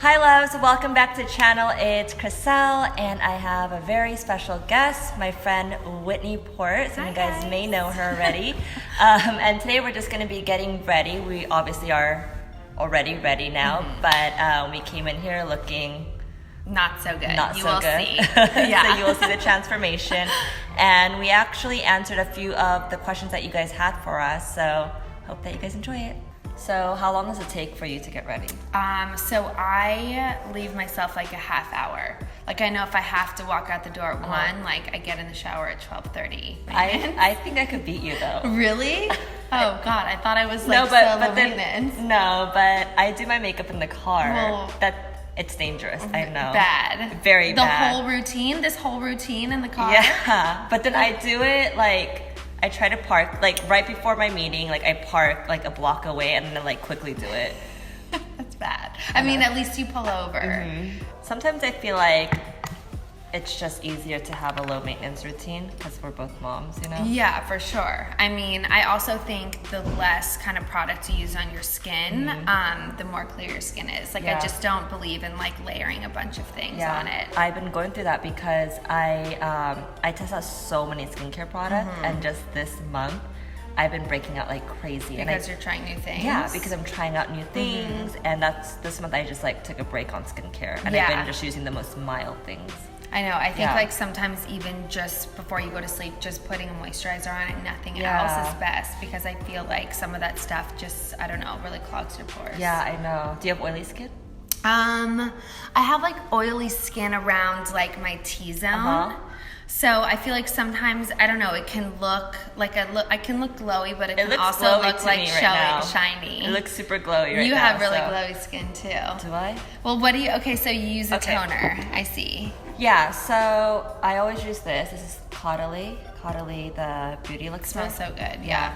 Hi loves, welcome back to the channel. It's Chriselle and I have a very special guest, my friend Whitney Port. Some of you guys may know her already. And today we're just going to be getting ready. We obviously are already ready now, but we came in here looking not so good. You will see. Yeah. So you will see the transformation. And we actually answered a few of the questions that you guys had for us, so hope that you guys enjoy it. So how long does it take for you to get ready? So I leave myself like a half hour. Like I know if I have to walk out the door at 1, like I get in the shower at 12:30. I think I could beat you though. Really? Oh God, I thought I was like but maintenance. No, but I do my makeup in the car. It's dangerous, I know. Bad. Very bad. This whole routine in the car? Yeah, but then I do it like, I try to park, like right before my meeting, like I park like a block away and then like quickly do it. That's bad. I mean, at least you pull over. Sometimes I feel like it's just easier to have a low maintenance routine because we're both moms, you know? Yeah, for sure. I mean, I also think the less kind of product you use on your skin, the more clear your skin is. Like I just don't believe in like layering a bunch of things on it. I've been going through that because I test out so many skincare products and just this month I've been breaking out like crazy. Because you're trying new things? Yeah, because I'm trying out new things and this month I just like took a break on skincare and I've been just using the most mild things. I know. I think like sometimes even just before you go to sleep, just putting a moisturizer on and nothing else is best because I feel like some of that stuff just, I don't know, really clogs your pores. Yeah, I know. Do you have oily skin? I have like oily skin around like my T-zone. So I feel like sometimes, I don't know, it can look like I can look glowy, but it can also look like shiny. It looks super glowy right now. You have really glowy skin too. Do I? Well, okay, so you use a toner, I see. Yeah, so I always use this. This is Caudalie, the Beauty Elixir. Smells so good, yeah.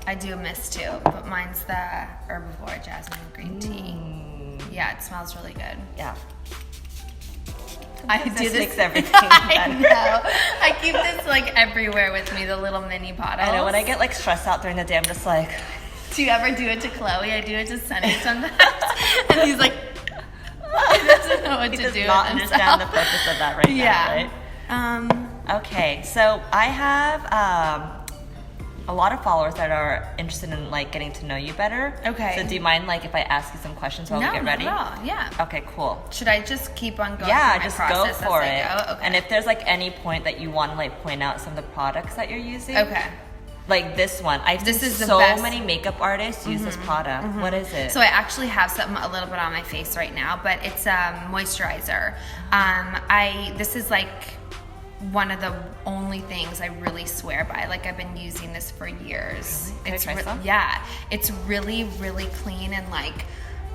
I do a mist too, but mine's the Herbivore Jasmine Green Tea. Yeah, it smells really good. Yeah. I do this. Makes everything I know. I keep this like everywhere with me, the little mini bottles. I know, when I get like stressed out during the day, I'm just like... Do you ever do it to Chloe? I do it to Sunny sometimes. And he's like... He doesn't know what to do. He does not understand the purpose of that now, right? Okay, so I have a lot of followers that are interested in like getting to know you better. Okay. So do you mind like if I ask you some questions while we get ready? No, not at all. Yeah. Okay, cool. Should I just keep on going? Yeah, just go for it. Okay. And if there's like any point that you want to like point out some of the products that you're using. Okay. Like this one. This is so many makeup artists use this product. What is it? So I actually have something a little bit on my face right now, but it's moisturizer. This is like one of the only things I really swear by. Like I've been using this for years. Can I try some? Yeah, it's really, really clean and like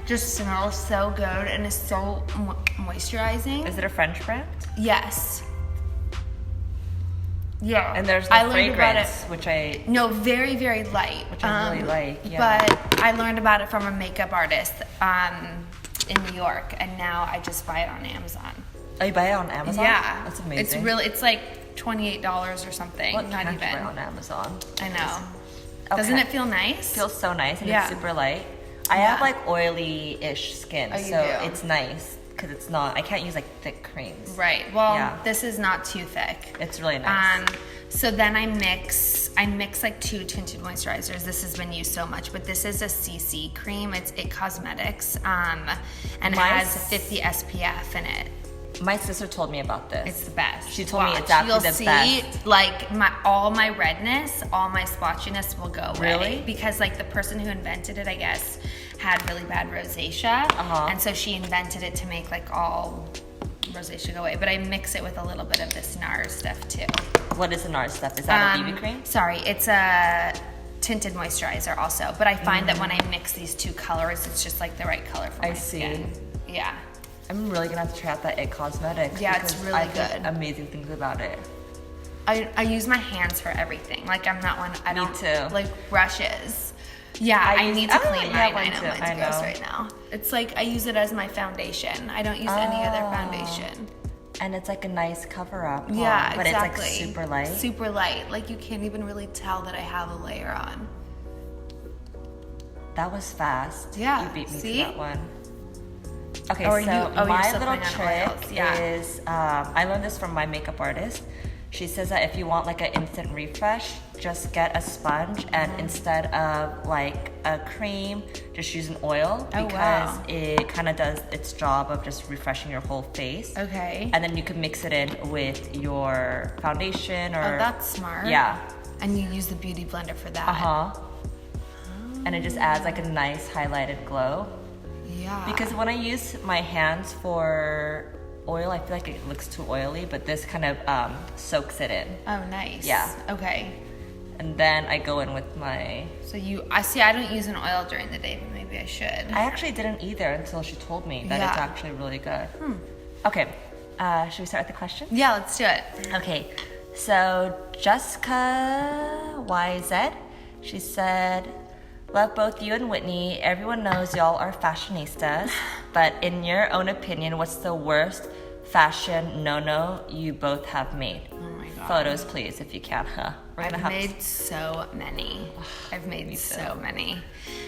just smells so good and is so moisturizing. Is it a French brand? Yes. Yeah. And there's the fragrance, which very, very light. Which I really like, yeah. But I learned about it from a makeup artist in New York, and now I just buy it on Amazon. Oh, you buy it on Amazon? Yeah. That's amazing. It's like $28 or something. What not can't even. you buy on Amazon? I know. Okay. Doesn't it feel nice? It feels so nice and it's super light. I have like oily-ish skin, so it's nice. Because it's not, I can't use like thick creams. Right. Well, this is not too thick. It's really nice. So then I mix like 2 tinted moisturizers. This has been used so much, but this is a CC cream. It's It Cosmetics, and it has 50 SPF in it. My sister told me about this. It's the best. She told me it's actually the best. You'll see, like all my redness, all my splotchiness will go away. Really? Because like the person who invented it, I guess, had really bad rosacea, and so she invented it to make like all rosacea go away. But I mix it with a little bit of this Nars stuff too. What is the Nars stuff? Is that a BB cream? Sorry, it's a tinted moisturizer also. But I find that when I mix these 2 colors, it's just like the right color for my skin. Yeah. I'm really gonna have to try out that It Cosmetics. Yeah, it's really I've good. heard amazing things about it. I use my hands for everything. Like I'm not one. I don't too. like brushes. Yeah, I need to clean mine. I know mine's gross right now. It's like I use it as my foundation. I don't use any other foundation. And it's like a nice cover up. Yeah, but exactly. It's like super light. Super light. Like you can't even really tell that I have a layer on. That was fast. Yeah. You beat me See? to that one. Okay, my little trick is, I learned this from my makeup artist. She says that if you want like an instant refresh, just get a sponge and instead of like a cream, just use an oil because it kind of does its job of just refreshing your whole face. Okay. And then you can mix it in with your foundation or... Oh, that's smart. Yeah. And you use the beauty blender for that. Uh-huh. And it just adds like a nice highlighted glow. Yeah. Because when I use my hands for oil, I feel like it looks too oily, but this kind of soaks it in. Oh, nice. Yeah. Okay. And then I go in with my... So I don't use an oil during the day, but maybe I should. I actually didn't either until she told me that it's actually really good. Okay, should we start with the question? Yeah, let's do it. Okay, so Jessica YZ, she said, love both you and Whitney. Everyone knows y'all are fashionistas, but in your own opinion, what's the worst fashion no-no you both have made? Oh my God. Photos, please, if you can. I've made so many. I've made so many.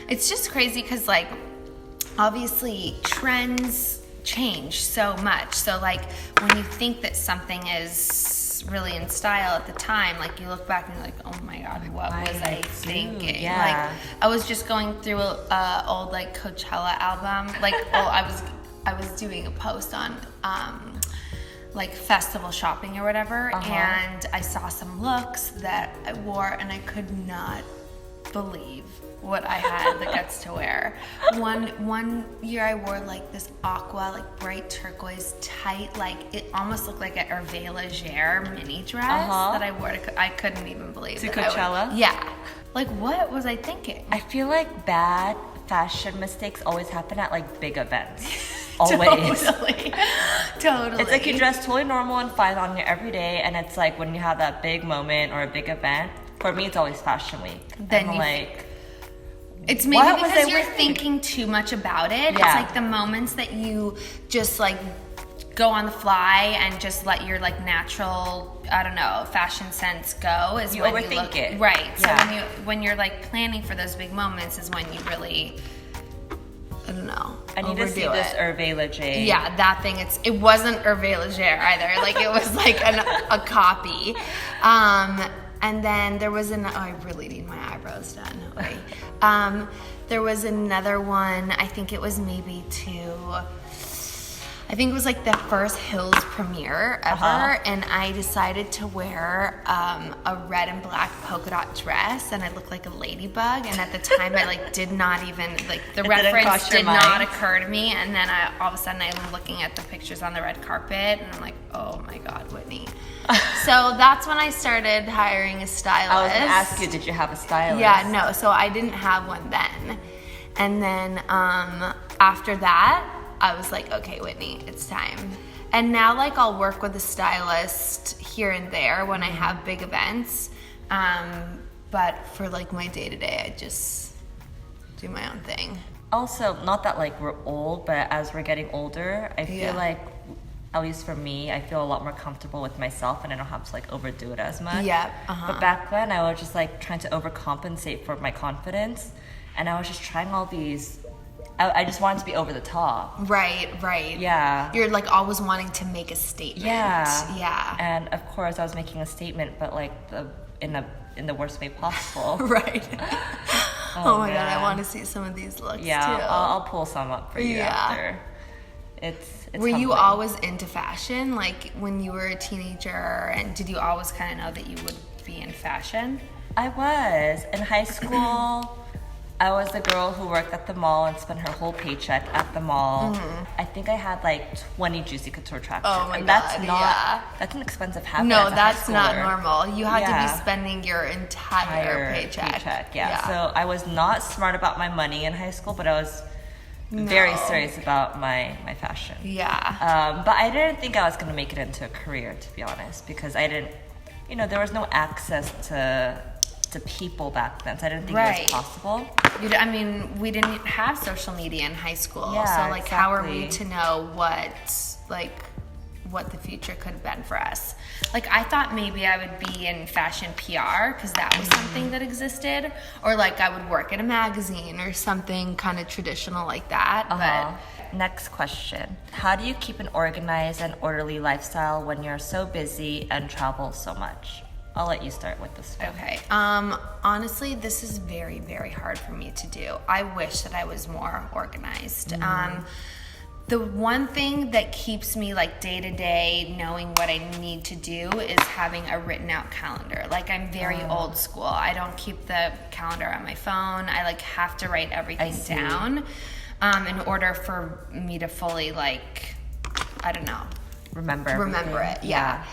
It's just crazy because, like, obviously trends change so much. So, like, when you think that something is really in style at the time, like, you look back and you're like, oh my God, what was I thinking? Yeah. Like, I was just going through a old, like, Coachella album. Like, I was doing a post on like festival shopping or whatever, and I saw some looks that I wore and I could not believe what I had the guts to wear. One year I wore like this aqua, like bright turquoise, tight, like it almost looked like a Hervé Leger mini dress that I wore. I couldn't even believe to that Coachella? Yeah. Like, what was I thinking? I feel like bad fashion mistakes always happen at like big events. Always. Totally. It's like you dress totally normal and fine on your everyday, and it's like when you have that big moment or a big event. For me, it's always Fashion Week. Then I'm like, it's maybe because you're thinking too much about it. It's like the moments that you just like go on the fly and just let your like natural, I don't know, fashion sense go. Is you when overthink you look, it, right? So when you're like planning for those big moments is when you really, I don't know. I need to see this Hervé Leger. Yeah, that thing. It wasn't Hervé Leger either. Like it was like a copy. And then there was I really need my eyebrows done. Right. There was another one. I think it was maybe I think it was like the first Hills premiere ever, and I decided to wear a red and black polka dot dress, and I looked like a ladybug. And at the time, I like did not even like the reference did not occur to me. And then all of a sudden, I'm looking at the pictures on the red carpet, and I'm like, oh my God, Whitney. So that's when I started hiring a stylist. I was gonna ask you, did you have a stylist? Yeah, no. So I didn't have one then, and then after that, I was like, okay, Whitney, it's time. And now, like, I'll work with a stylist here and there when I have big events. But for, like, my day-to-day, I just do my own thing. Also, not that, like, we're old, but as we're getting older, I feel like, at least for me, I feel a lot more comfortable with myself, and I don't have to, like, overdo it as much. Yeah. But back then, I was just, like, trying to overcompensate for my confidence, and I was just trying all these... I just wanted to be over the top. Right. Yeah. You're like always wanting to make a statement. Yeah. And of course I was making a statement, but like in the worst way possible. Right. Oh my God, I want to see some of these looks too. I'll pull some up for you after. It's Were humbling. You always into fashion? Like when you were a teenager, and did you always kind of know that you would be in fashion? I was. In high school, I was the girl who worked at the mall and spent her whole paycheck at the mall. I think I had like 20 Juicy Couture tracksuits. Oh my God, that's an expensive habit. No, that's not normal. You had to be spending your entire paycheck. So I was not smart about my money in high school, but I was very serious about my fashion. Yeah. But I didn't think I was going to make it into a career, to be honest, because I didn't, there was no access to people back then, so I didn't think it was possible. I mean, we didn't have social media in high school, so like, how are we to know what the future could have been for us? Like, I thought maybe I would be in fashion PR because that was something that existed, or like I would work at a magazine or something kind of traditional like that. But next question. How do you keep an organized and orderly lifestyle when you're so busy and travel so much? I'll let you start with this one. Okay. Honestly, this is very, very hard for me to do. I wish that I was more organized. The one thing that keeps me like day to day knowing what I need to do is having a written out calendar. Like I'm very old school. I don't keep the calendar on my phone. I like have to write everything down in order for me to fully like, I don't know. Remember it. Yeah.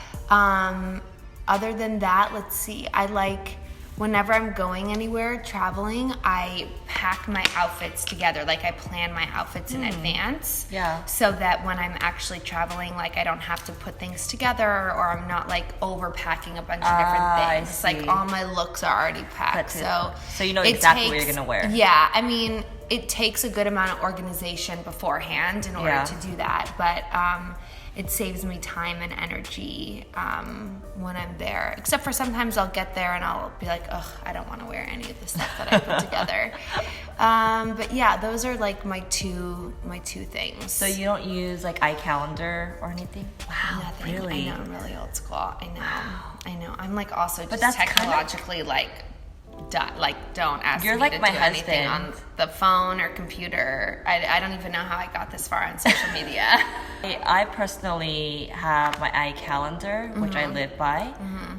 Other than that, let's see. I like whenever I'm going anywhere, traveling, I pack my outfits together. Like I plan my outfits in advance. Yeah. So that when I'm actually traveling, like I don't have to put things together or I'm not like overpacking a bunch of different things. Like all my looks are already packed. So you know exactly what you're gonna wear. Yeah. I mean, it takes a good amount of organization beforehand in order to do that. But it saves me time and energy when I'm there. Except for sometimes I'll get there and I'll be like, ugh, I don't want to wear any of the stuff that I put together. But yeah, those are like my two things. So you don't use like iCalendar or anything? Wow, nothing. really? I know, I'm really old school. I know. Wow. I know. I'm like also just that's technologically like don't ask You're me like to my do husband. anything on the phone or computer. I don't even know how I got this far on social media. I personally have my iCalendar, which I live by,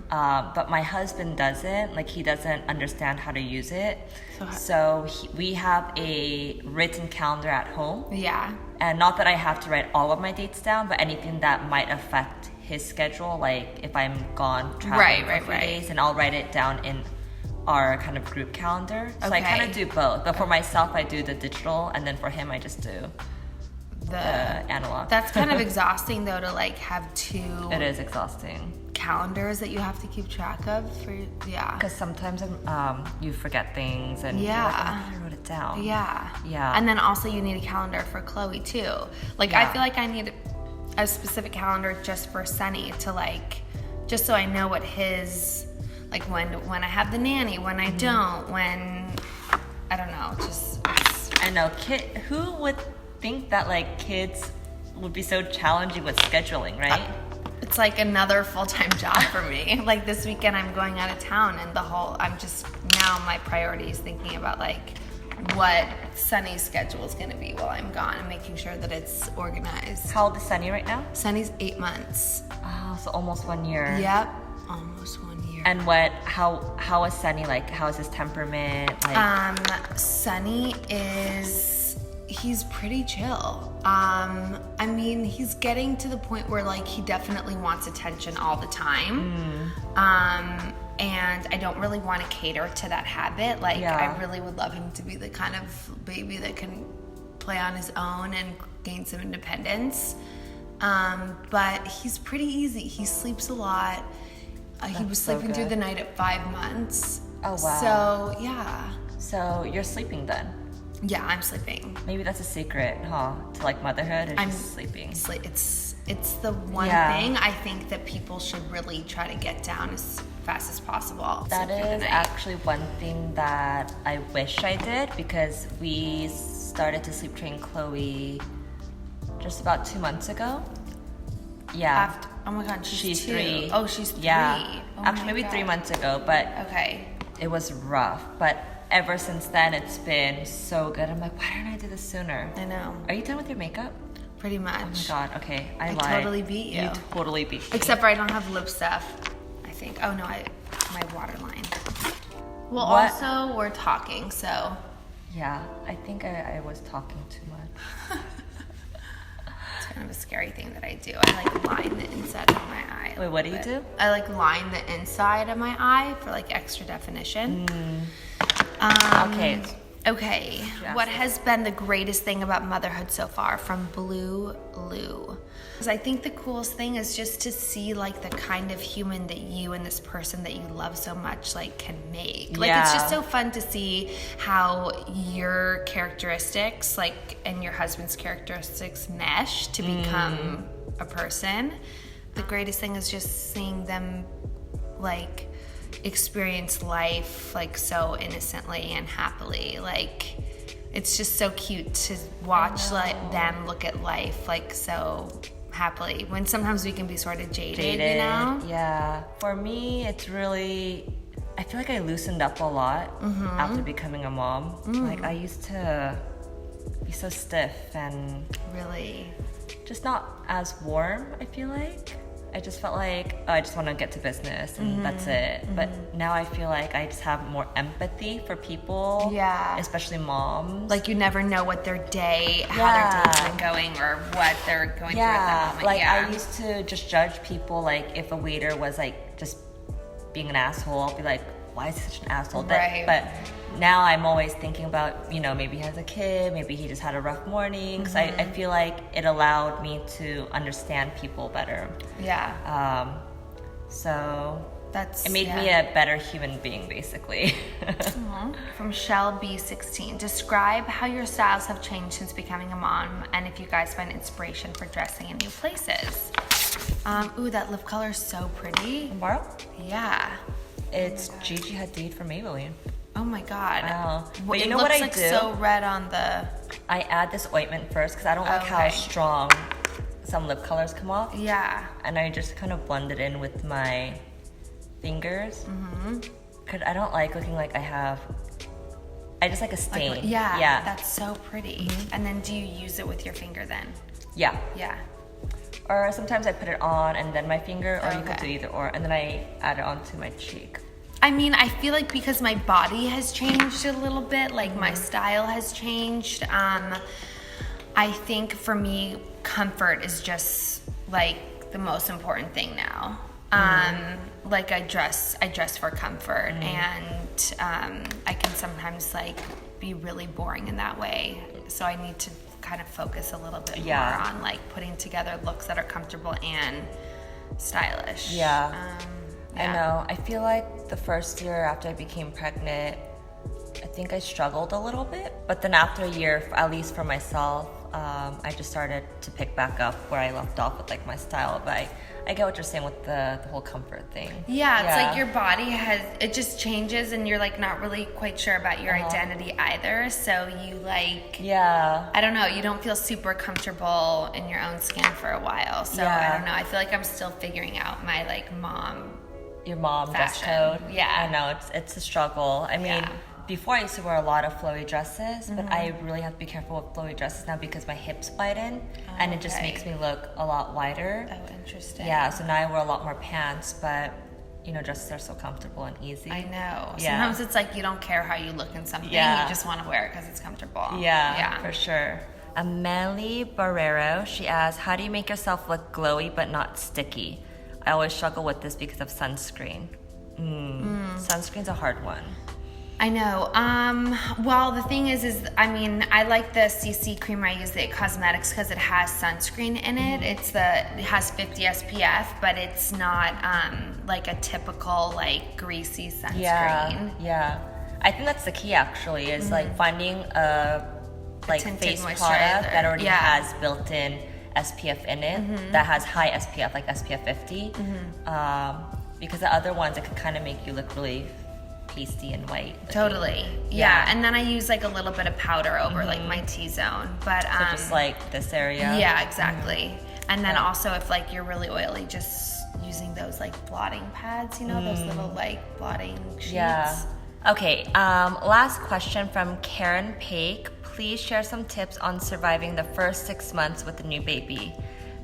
but my husband doesn't. Like he doesn't understand how to use it. So we have a written calendar at home. Yeah. And not that I have to write all of my dates down, but anything that might affect his schedule, like if I'm gone traveling for a few days, and I'll write it down in our kind of group calendar. So I kind of do both. But for myself, I do the digital, and then for him, I just do the analog. That's kind of exhausting though to like have two. It is exhausting. Calendars that you have to keep track of Because sometimes you forget things and you're like, oh, I wrote it down. Yeah. And then also you need a calendar for Chloe too. Like I feel like I need a specific calendar just for Sunny to like, just so I know what his. Like when I have the nanny, when I don't, when I don't know, I know. Who would think that like kids would be so challenging with scheduling, right? It's like another full-time job for me. Like this weekend I'm going out of town and now my priority is thinking about like what Sunny's schedule is going to be while I'm gone and making sure that it's organized. How old is Sunny right now? Sunny's 8 months. Oh, so almost 1 year. Yep, almost 1 year. And how is Sunny like? How is his temperament like? Sunny he's pretty chill. I mean, he's getting to the point where like he definitely wants attention all the time. And I don't really want to cater to that habit. Like I really would love him to be the kind of baby that can play on his own and gain some independence. But he's pretty easy. He sleeps a lot. He was sleeping through the night at 5 months. Oh, wow. So, yeah. So, you're sleeping then? Yeah, I'm sleeping. Maybe that's a secret, huh? To like motherhood, is just sleeping. It's the one thing I think that people should really try to get down as fast as possible. That is actually one thing that I wish I did, because we started to sleep train Chloe just about 2 months ago. Yeah. Oh my God, she's 3. Oh, she's 3. Yeah. Oh actually, maybe 3 months ago, but it was rough. But ever since then, it's been so good. I'm like, why didn't I do this sooner? I know. Are you done with your makeup? Pretty much. Oh my God, okay. I lied. Totally beat you. You totally beat me. Except for I don't have lip stuff, I think. Oh no, my waterline. Well, also, we're talking, so. Yeah, I think I was talking too much. It's kind of a scary thing that I do. I like line the inside of my eye. Wait, what do you do? I like line the inside of my eye for like extra definition. Okay. What has been the greatest thing about motherhood so far? From Blue Lou. Because I think the coolest thing is just to see like the kind of human that you and this person that you love so much like can make. Like it's just so fun to see how your characteristics like and your husband's characteristics mesh to become a person. The greatest thing is just seeing them like experience life like so innocently and happily. Like it's just so cute to watch like them look at life like so happily when sometimes we can be sort of jaded, you know? Yeah. For me, it's really, I feel like I loosened up a lot after becoming a mom. Like I used to be so stiff and really just not as warm, I feel like. I just felt like, oh, I just want to get to business and that's it. But now I feel like I just have more empathy for people, especially moms. Like you never know what their day, how their day's been going or what they're going through at that moment. Like I used to just judge people, like if a waiter was like just being an asshole, I'll be like, why is he such an asshole? But now I'm always thinking about, you know, maybe he has a kid, maybe he just had a rough morning. So I feel like it allowed me to understand people better. Yeah. So it made me a better human being, basically. From Shell B16, describe how your styles have changed since becoming a mom, and if you guys find inspiration for dressing in new places. Ooh, that lip color is so pretty. Borrow? Yeah. It's Gigi Hadid from Maybelline. Oh my god. Wow. But it you know looks what I like do? So red on the... I add this ointment first because I don't like how strong some lip colors come off. Yeah. And I just kind of blend it in with my fingers. Because I don't like looking like I just like a stain. Like, yeah. That's so pretty. And then do you use it with your finger then? Yeah. Yeah. Or sometimes I put it on and then my finger, or you could do either or, and then I add it onto my cheek. I mean, I feel like because my body has changed a little bit, like my style has changed, I think for me, comfort is just like the most important thing now. Like I dress for comfort, and I can sometimes like be really boring in that way. So I need to kind of focus a little bit more on like putting together looks that are comfortable and stylish. I know. I feel like the first year after I became pregnant, I think I struggled a little bit. But then after a year, at least for myself, I just started to pick back up where I left off with like my style. But I get what you're saying with the whole comfort thing. Yeah, it's like your body it just changes and you're like not really quite sure about your identity either. So you like, I don't know, you don't feel super comfortable in your own skin for a while. So I don't know, I feel like I'm still figuring out my like your mom dress code. I know, it's a struggle. I mean, before I used to wear a lot of flowy dresses, but I really have to be careful with flowy dresses now because my hips widen and it just makes me look a lot wider. Oh, interesting. Yeah, so now I wear a lot more pants, but you know, dresses are so comfortable and easy. I know. Sometimes it's like you don't care how you look in something, you just want to wear it because it's comfortable. Yeah, for sure. Amelie Barrero, she asks, how do you make yourself look glowy but not sticky? I always struggle with this because of sunscreen. Sunscreen's a hard one. I know. Well, the thing is I mean, I like the CC cream I use, the It Cosmetics, because it has sunscreen in it. It has 50 SPF, but it's not like a typical like greasy sunscreen. Yeah. I think that's the key actually, is like finding a like face product that already has built-in SPF in it, that has high SPF, like SPF 50. Because the other ones, it can kind of make you look really pasty and white. Totally. Yeah. And then I use like a little bit of powder over like my T-zone. But so just like this area. Yeah, exactly. And then also if like you're really oily, just using those like blotting pads, you know, those little like blotting sheets. Yeah. Okay, last question from Karen Paik. Please share some tips on surviving the first 6 months with the new baby.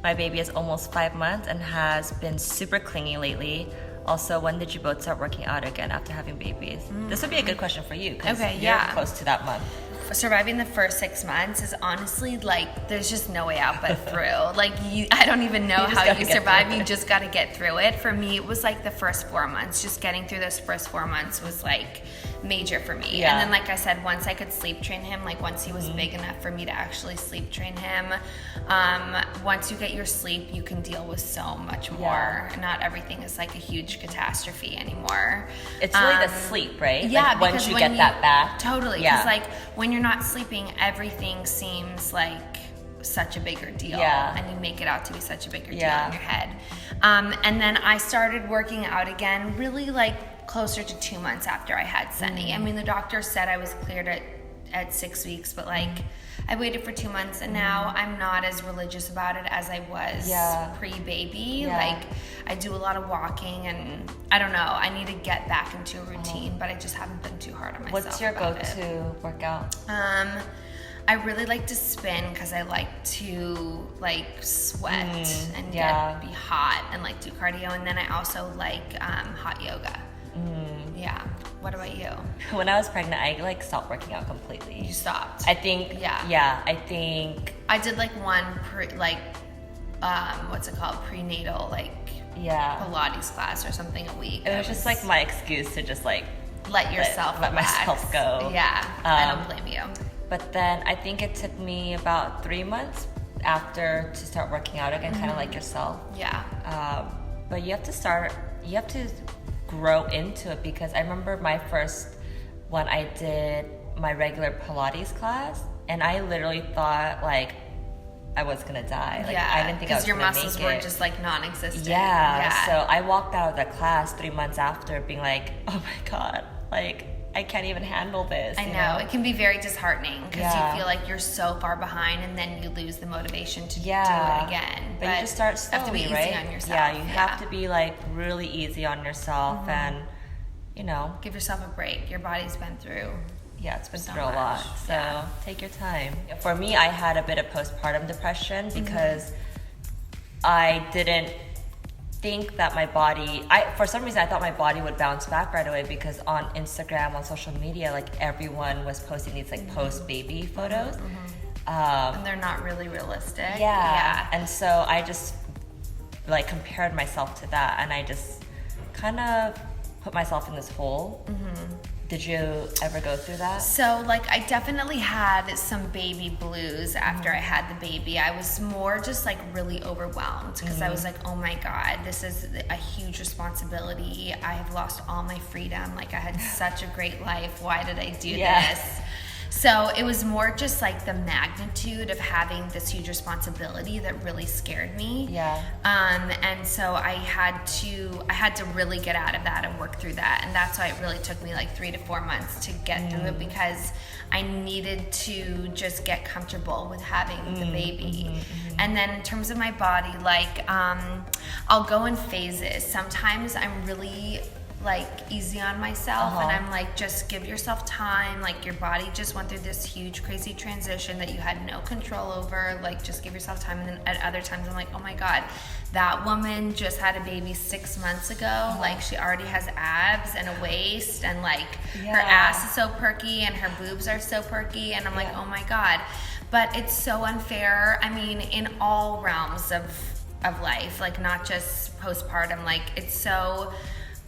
My baby is almost 5 months and has been super clingy lately. Also, when did you both start working out again after having babies? This would be a good question for you because you're close to that month. Surviving the first 6 months is honestly like there's just no way out but through. Like I don't even know how you survive. You just got to get through it. For me, it was like the first 4 months. Just getting through those first 4 months was like major for me. And then like I said, once I could sleep train him, like once he was big enough for me to actually sleep train him, once you get your sleep, you can deal with so much more. Not everything is like a huge catastrophe anymore. It's really the sleep, right? Yeah, like once you get that back. Totally. Because like when you're not sleeping, everything seems like such a bigger deal. And you make it out to be such a bigger deal in your head. And then I started working out again really like closer to 2 months after I had Sunny. I mean, the doctor said I was clear to at 6 weeks, but like I waited for 2 months, and now I'm not as religious about it as I was pre-baby. Like I do a lot of walking, and I don't know, I need to get back into a routine, but I just haven't been too hard on myself. What's your go-to workout? I really like to spin because I like to like sweat and be hot and like do cardio, and then I also like hot yoga. Yeah. What about you? When I was pregnant, I like stopped working out completely. You stopped? I think. Yeah. I think I did like one what's it called? Prenatal Pilates class or something a week. It was just like my excuse to just like let myself go. Yeah. I don't blame you. But then I think it took me about 3 months after to start working out again, kind of like yourself. Yeah. But you have to grow into it, because I remember my first when I did my regular Pilates class, and I literally thought like I was gonna die. Like I didn't think I was gonna make it. Because your muscles were just like non-existent. Yeah. So I walked out of the class 3 months after being like, oh my God, like I can't even handle this. I know. It can be very disheartening because you feel like you're so far behind, and then you lose the motivation to do it again. But you just start slowly, have to be easy on yourself. Yeah, you have to be like really easy on yourself, and give yourself a break. Your body's been through. Yeah, it's been through a lot. So take your time. For me, I had a bit of postpartum depression because I didn't think that my body, for some reason I thought my body would bounce back right away, because on Instagram, on social media, like everyone was posting these like post-baby photos. And they're not really realistic. Yeah. And so I just like compared myself to that, and I just kind of put myself in this hole. Did you ever go through that? So, like, I definitely had some baby blues after I had the baby. I was more just, like, really overwhelmed because I was like, oh my God, this is a huge responsibility. I have lost all my freedom. Like, I had such a great life. Why did I do this? So it was more just like the magnitude of having this huge responsibility that really scared me. And so I had to really get out of that and work through that. And that's why it really took me like 3 to 4 months to get through it, because I needed to just get comfortable with having the baby. And then in terms of my body, like I'll go in phases. Sometimes I'm really like easy on myself and I'm like, just give yourself time. Like your body just went through this huge crazy transition that you had no control over. Like just give yourself time. And then at other times I'm like, oh my God, that woman just had a baby 6 months ago. Like she already has abs and a waist, and like her ass is so perky and her boobs are so perky, and I'm like, oh my God. But it's so unfair. I mean, in all realms of life, like not just postpartum, like it's so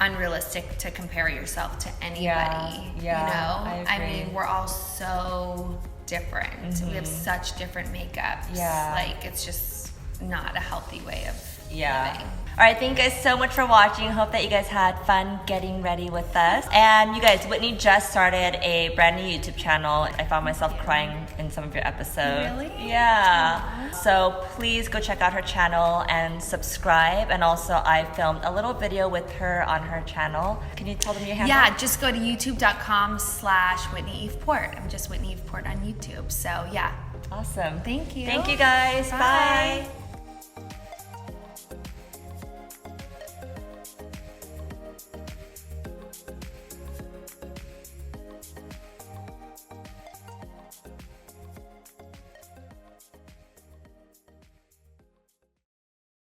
unrealistic to compare yourself to anybody. You know, I mean, we're all so different. We have such different makeups. Like it's just not a healthy way of living. All right, thank you guys so much for watching. Hope that you guys had fun getting ready with us. And you guys, Whitney just started a brand new YouTube channel. I found myself crying in some of your episodes. Really? Yeah. So please go check out her channel and subscribe. And also I filmed a little video with her on her channel. Can you tell them your handle? Yeah, just go to youtube.com/Whitney Eve Port. I'm just Whitney Eve Port on YouTube. So yeah. Awesome. Thank you. Thank you guys. Bye.